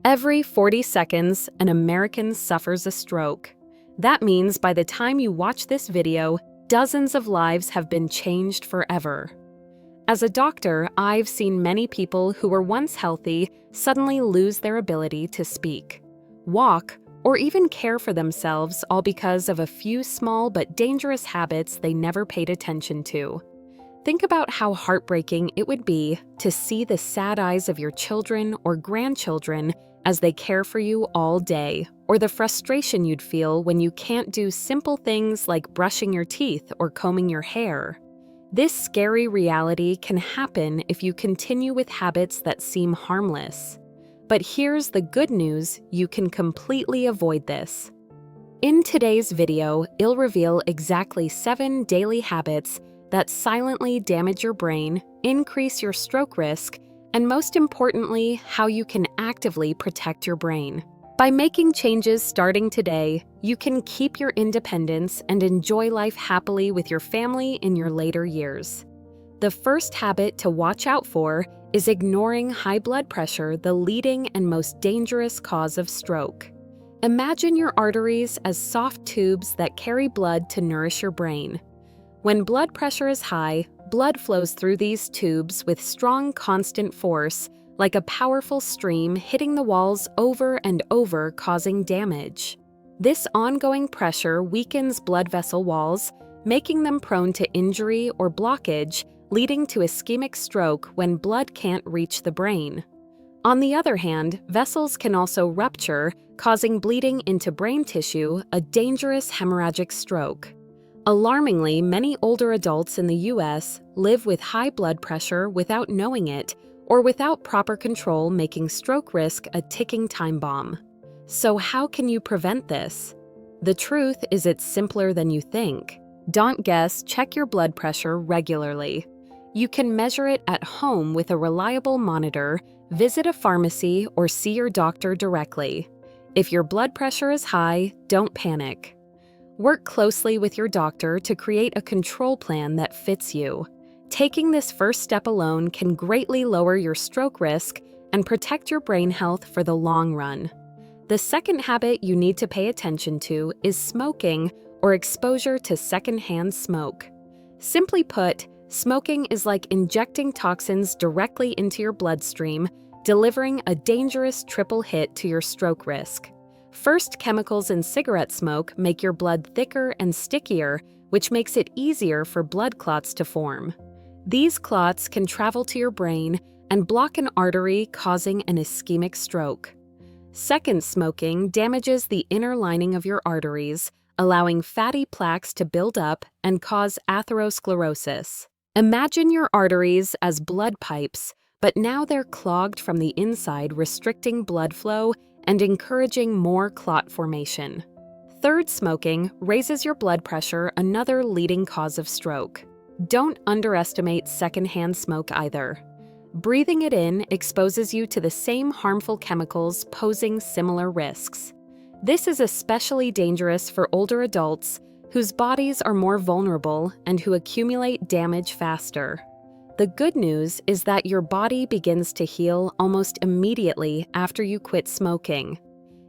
Every 40 seconds, an American suffers a stroke. That means by the time you watch this video, dozens of lives have been changed forever. As a doctor, I've seen many people who were once healthy suddenly lose their ability to speak, walk, or even care for themselves, all because of a few small but dangerous habits they never paid attention to. Think about how heartbreaking it would be to see the sad eyes of your children or grandchildren as they care for you all day, or the frustration you'd feel when you can't do simple things like brushing your teeth or combing your hair. This scary reality can happen if you continue with habits that seem harmless. But here's the good news: you can completely avoid this. In today's video, I'll reveal exactly 7 daily habits that silently damage your brain, increase your stroke risk, and most importantly, how you can actively protect your brain. By making changes starting today, you can keep your independence and enjoy life happily with your family in your later years. The first habit to watch out for is ignoring high blood pressure, the leading and most dangerous cause of stroke. Imagine your arteries as soft tubes that carry blood to nourish your brain. When blood pressure is high, blood flows through these tubes with strong, constant force, like a powerful stream hitting the walls over and over, causing damage. This ongoing pressure weakens blood vessel walls, making them prone to injury or blockage, leading to ischemic stroke when blood can't reach the brain. On the other hand, vessels can also rupture, causing bleeding into brain tissue, a dangerous hemorrhagic stroke. Alarmingly, many older adults in the U.S. live with high blood pressure without knowing it, or without proper control, making stroke risk a ticking time bomb. So how can you prevent this? The truth is it's simpler than you think. Don't guess, check your blood pressure regularly. You can measure it at home with a reliable monitor, visit a pharmacy, or see your doctor directly. If your blood pressure is high, don't panic. Work closely with your doctor to create a control plan that fits you. Taking this first step alone can greatly lower your stroke risk and protect your brain health for the long run. The second habit you need to pay attention to is smoking or exposure to secondhand smoke. Simply put, smoking is like injecting toxins directly into your bloodstream, delivering a dangerous triple hit to your stroke risk. First, chemicals in cigarette smoke make your blood thicker and stickier, which makes it easier for blood clots to form. These clots can travel to your brain and block an artery, causing an ischemic stroke. Second, smoking damages the inner lining of your arteries, allowing fatty plaques to build up and cause atherosclerosis. Imagine your arteries as blood pipes, but now they're clogged from the inside, restricting blood flow and encouraging more clot formation. Third, smoking raises your blood pressure, another leading cause of stroke. Don't underestimate secondhand smoke either. Breathing it in exposes you to the same harmful chemicals, posing similar risks. This is especially dangerous for older adults whose bodies are more vulnerable and who accumulate damage faster. The good news is that your body begins to heal almost immediately after you quit smoking.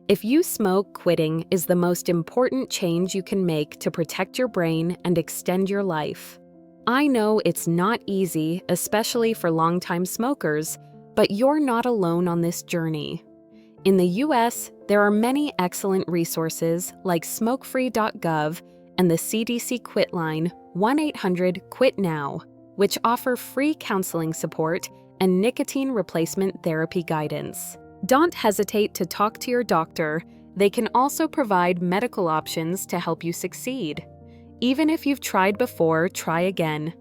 If you smoke, quitting is the most important change you can make to protect your brain and extend your life. I know it's not easy, especially for longtime smokers, but you're not alone on this journey. In the US, there are many excellent resources like smokefree.gov and the CDC Quit Line, 1-800-QUIT-NOW, which offer free counseling support and nicotine replacement therapy guidance. Don't hesitate to talk to your doctor. They can also provide medical options to help you succeed. Even if you've tried before, try again.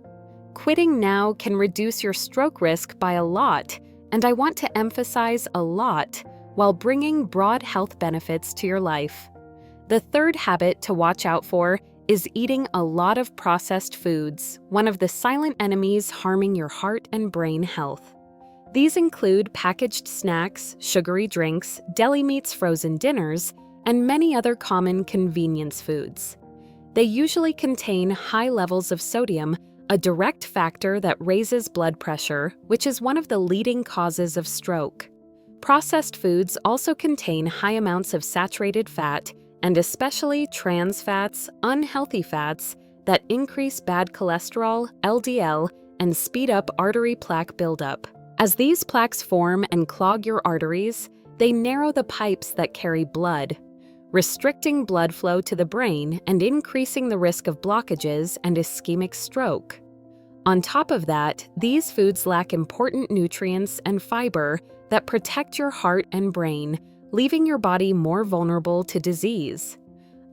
Quitting now can reduce your stroke risk by a lot, and I want to emphasize a lot, while bringing broad health benefits to your life. The third habit to watch out for is eating a lot of processed foods, one of the silent enemies harming your heart and brain health. These include packaged snacks, sugary drinks, deli meats, frozen dinners, and many other common convenience foods. They usually contain high levels of sodium, a direct factor that raises blood pressure, which is one of the leading causes of stroke. Processed foods also contain high amounts of saturated fat and especially trans fats, unhealthy fats, that increase bad cholesterol, LDL, and speed up artery plaque buildup. As these plaques form and clog your arteries, they narrow the pipes that carry blood, restricting blood flow to the brain and increasing the risk of blockages and ischemic stroke. On top of that, these foods lack important nutrients and fiber that protect your heart and brain, leaving your body more vulnerable to disease.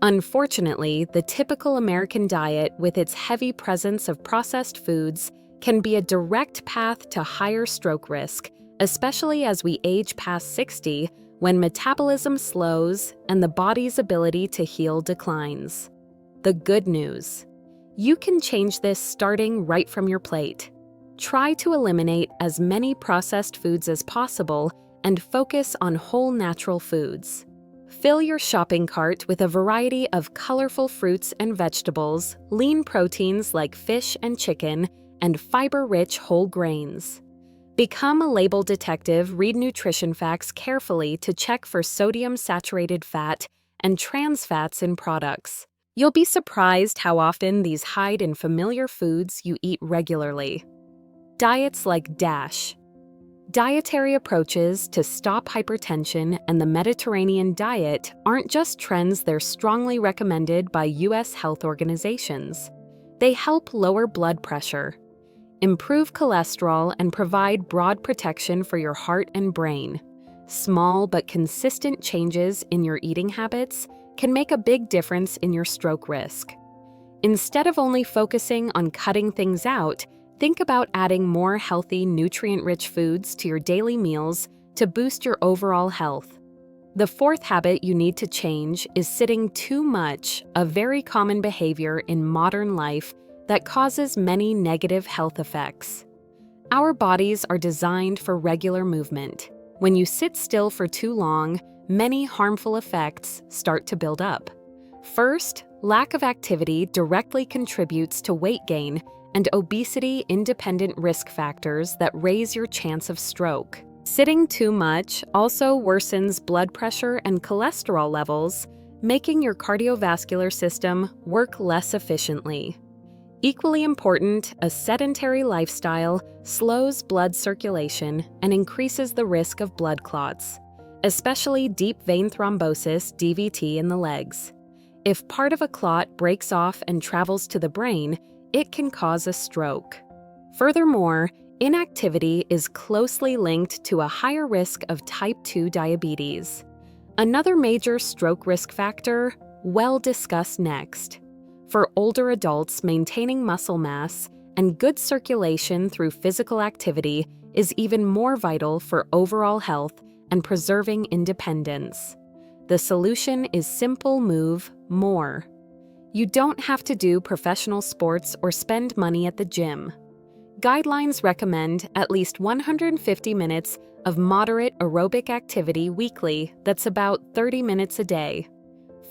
Unfortunately, the typical American diet, with its heavy presence of processed foods, can be a direct path to higher stroke risk, especially as we age past 60, when metabolism slows and the body's ability to heal declines. The good news: you can change this starting right from your plate. Try to eliminate as many processed foods as possible and focus on whole natural foods. Fill your shopping cart with a variety of colorful fruits and vegetables, lean proteins like fish and chicken, and fiber-rich whole grains. Become a label detective, read nutrition facts carefully to check for sodium-saturated fat and trans fats in products. You'll be surprised how often these hide in familiar foods you eat regularly. Diets like DASH, dietary approaches to stop hypertension, and the Mediterranean diet aren't just trends, they're strongly recommended by U.S. health organizations. They help lower blood pressure, improve cholesterol, and provide broad protection for your heart and brain. Small but consistent changes in your eating habits can make a big difference in your stroke risk. Instead of only focusing on cutting things out, think about adding more healthy, nutrient-rich foods to your daily meals to boost your overall health. The fourth habit you need to change is sitting too much, a very common behavior in modern life that causes many negative health effects. Our bodies are designed for regular movement. When you sit still for too long, many harmful effects start to build up. First, lack of activity directly contributes to weight gain and obesity-independent risk factors that raise your chance of stroke. Sitting too much also worsens blood pressure and cholesterol levels, making your cardiovascular system work less efficiently. Equally important, a sedentary lifestyle slows blood circulation and increases the risk of blood clots, especially deep vein thrombosis, DVT, in the legs. If part of a clot breaks off and travels to the brain, it can cause a stroke. Furthermore, inactivity is closely linked to a higher risk of type 2 diabetes. Another major stroke risk factor, we'll discuss next. For older adults, maintaining muscle mass and good circulation through physical activity is even more vital for overall health and preserving independence. The solution is simple: move more. You don't have to do professional sports or spend money at the gym. Guidelines recommend at least 150 minutes of moderate aerobic activity weekly, that's about 30 minutes a day,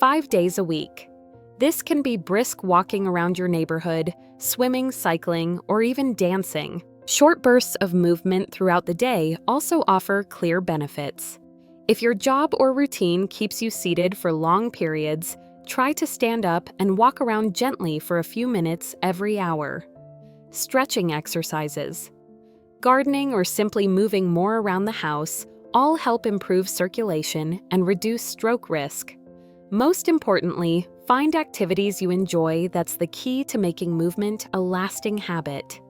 5 days a week. This can be brisk walking around your neighborhood, swimming, cycling, or even dancing. Short bursts of movement throughout the day also offer clear benefits. If your job or routine keeps you seated for long periods, try to stand up and walk around gently for a few minutes every hour. Stretching exercises, gardening, or simply moving more around the house all help improve circulation and reduce stroke risk. Most importantly, find activities you enjoy. That's the key to making movement a lasting habit.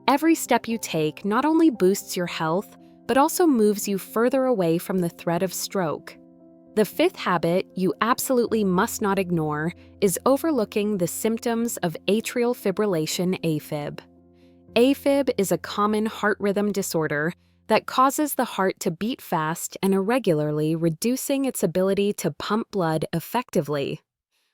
Every step you take not only boosts your health, but also moves you further away from the threat of stroke. The fifth habit you absolutely must not ignore is overlooking the symptoms of atrial fibrillation, AFib. AFib is a common heart rhythm disorder that causes the heart to beat fast and irregularly, reducing its ability to pump blood effectively.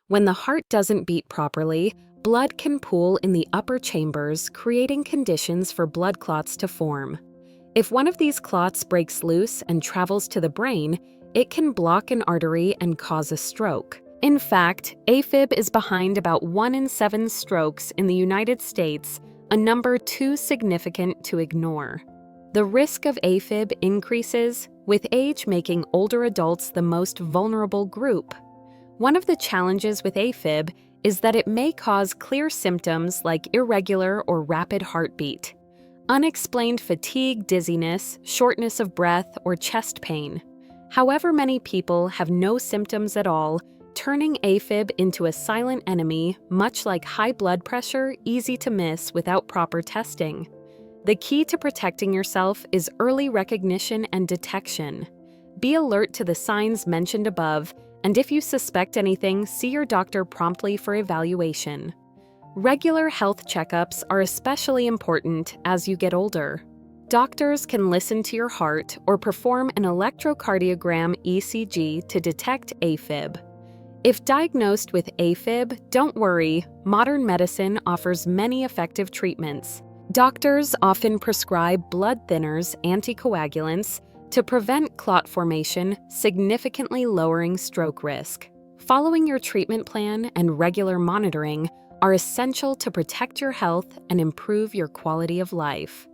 When the heart doesn't beat properly, blood can pool in the upper chambers, creating conditions for blood clots to form. If one of these clots breaks loose and travels to the brain, it can block an artery and cause a stroke. In fact, AFib is behind about 1 in 7 strokes in the United States, a number too significant to ignore. The risk of AFib increases with age making older adults the most vulnerable group. One of the challenges with AFib is that it may cause clear symptoms like irregular or rapid heartbeat, unexplained fatigue, dizziness, shortness of breath, or chest pain. However, many people have no symptoms at all, turning AFib into a silent enemy, much like high blood pressure, easy to miss without proper testing. The key to protecting yourself is early recognition and detection. Be alert to the signs mentioned above, and if you suspect anything, see your doctor promptly for evaluation. Regular health checkups are especially important as you get older. Doctors can listen to your heart or perform an electrocardiogram (ECG) to detect AFib. If diagnosed with AFib, don't worry, modern medicine offers many effective treatments. Doctors often prescribe blood thinners, anticoagulants, to prevent clot formation, significantly lowering stroke risk. Following your treatment plan and regular monitoring are essential to protect your health and improve your quality of life.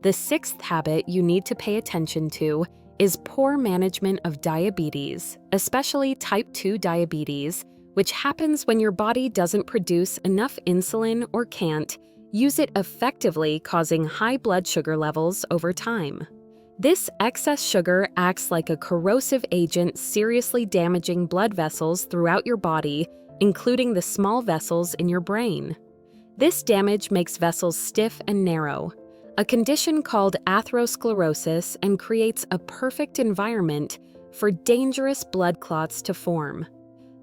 The sixth habit you need to pay attention to is poor management of diabetes, especially type 2 diabetes, which happens when your body doesn't produce enough insulin or can't use it effectively, causing high blood sugar levels over time. This excess sugar acts like a corrosive agent, seriously damaging blood vessels throughout your body, including the small vessels in your brain. This damage makes vessels stiff and narrow, a condition called atherosclerosis, and creates a perfect environment for dangerous blood clots to form.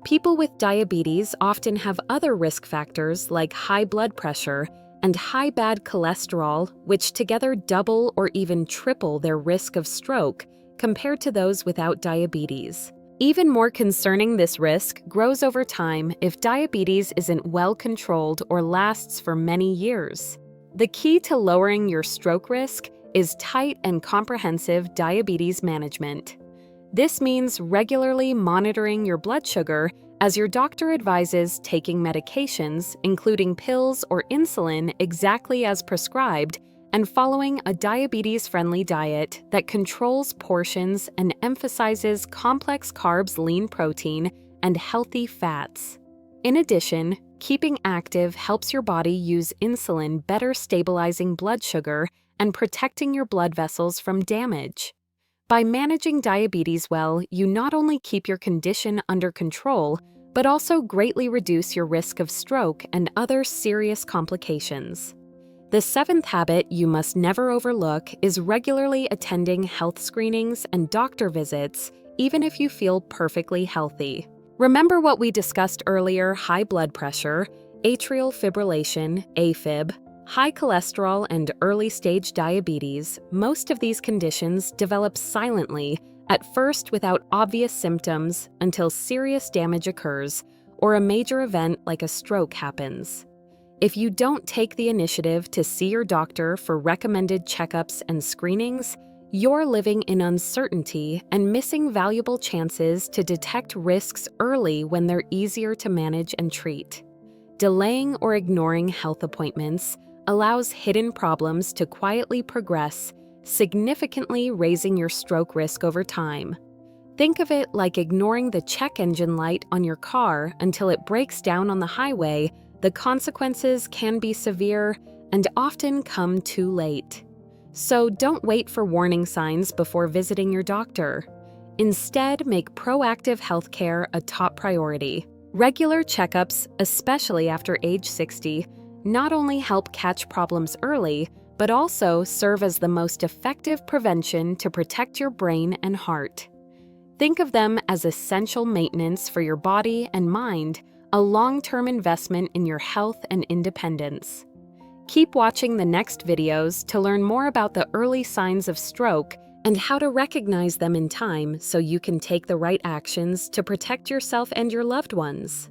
People with diabetes often have other risk factors like high blood pressure and high bad cholesterol, which together double or even triple their risk of stroke compared to those without diabetes. Even more concerning, this risk grows over time if diabetes isn't well controlled or lasts for many years. The key to lowering your stroke risk is tight and comprehensive diabetes management. This means regularly monitoring your blood sugar as your doctor advises, taking medications, including pills or insulin, exactly as prescribed, and following a diabetes-friendly diet that controls portions and emphasizes complex carbs, lean protein, and healthy fats. In addition, keeping active helps your body use insulin, better stabilizing blood sugar and protecting your blood vessels from damage. By managing diabetes well, you not only keep your condition under control, but also greatly reduce your risk of stroke and other serious complications. The seventh habit you must never overlook is regularly attending health screenings and doctor visits, even if you feel perfectly healthy. Remember what we discussed earlier: high blood pressure, atrial fibrillation, AFib, high cholesterol, and early-stage diabetes. Most of these conditions develop silently, at first without obvious symptoms, until serious damage occurs or a major event like a stroke happens. If you don't take the initiative to see your doctor for recommended checkups and screenings, you're living in uncertainty and missing valuable chances to detect risks early when they're easier to manage and treat. Delaying or ignoring health appointments allows hidden problems to quietly progress, significantly raising your stroke risk over time. Think of it like ignoring the check engine light on your car until it breaks down on the highway. The consequences can be severe and often come too late. So don't wait for warning signs before visiting your doctor. Instead, make proactive healthcare a top priority. Regular checkups, especially after age 60, not only help catch problems early, but also serve as the most effective prevention to protect your brain and heart. Think of them as essential maintenance for your body and mind, a long-term investment in your health and independence. Keep watching the next videos to learn more about the early signs of stroke and how to recognize them in time so you can take the right actions to protect yourself and your loved ones.